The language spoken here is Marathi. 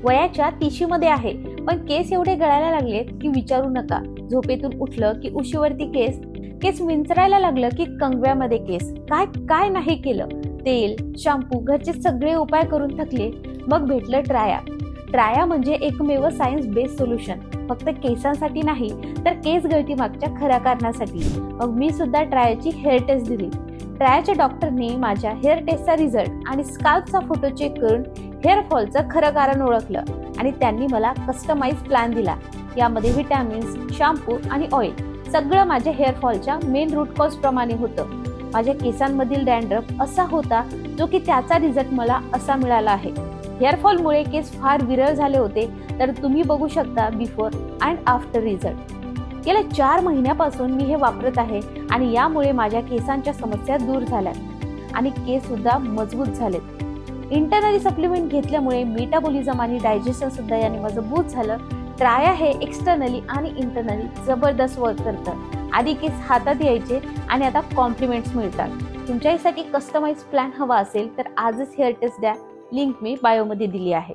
वयाच्या 30 मध्ये आहे, पण केस एवढे गळायला लागलेत की विचारू नका. झोपेतून उठलं की उशीवरती केस, केस विंचरायला लागलं की कंगव्यामध्ये केस. काय काय नाही केलं. तेल, शॅम्पू, घरचे सगळे उपाय करून थकले. मग भेटलं ट्राया. ट्राया म्हणजे एकमेव सायन्स बेस्ड सोल्युशन. फक्त केसांसाठी नाही, तर केस गळती मागच्या खऱ्या कारणासाठी. मग मी सुद्धा ट्रायाची हेअर टेस्ट दिली. ट्रायाच्या डॉक्टरने माझ्या हेअर टेस्टचा रिझल्ट आणि स्काल्पचा फोटो चेक करून हेअर फॉलचं खरं कारण ओळखलं आणि त्यांनी मला कस्टमाइज प्लॅन दिला. यामध्ये विटॅमिन्स, शॅम्पू आणि ऑइल सगळं माझ्या हेअर फॉलच्या मेन रूट कॉज प्रमाणे होतं. माझ्या केसांमधील डॅन्ड्रफ असा होता जो की त्याचा रिझल्ट मला असा मिळाला आहे. हेअर फॉलमुळे केस फार विरळ झाले होते, तर तुम्ही बघू शकता बिफोर अँड आफ्टर रिझल्ट. गेल्या 4 महिन्यापासून मी हे वापरत आहे आणि यामुळे माझ्या केसांच्या समस्या दूर झाल्यात आणि केस सुद्धा मजबूत झालेत. इंटरनली सप्लिमेंट घेतल्यामुळे मेटाबॉलिझम आणि डायजेशन सुद्धा याने मजबूत झालं. ट्राया हे एक्सटर्नली आणि इंटरनली जबरदस्त वर्क करतं. आधी केस हातात यायचे आणि आता कॉम्प्लिमेंट्स मिळतात. तुमच्यासाठी कस्टमाइज प्लॅन हवा असेल तर आजच हेअर टेस्ट द्या. लिंक मी बायोमध्ये दिली आहे.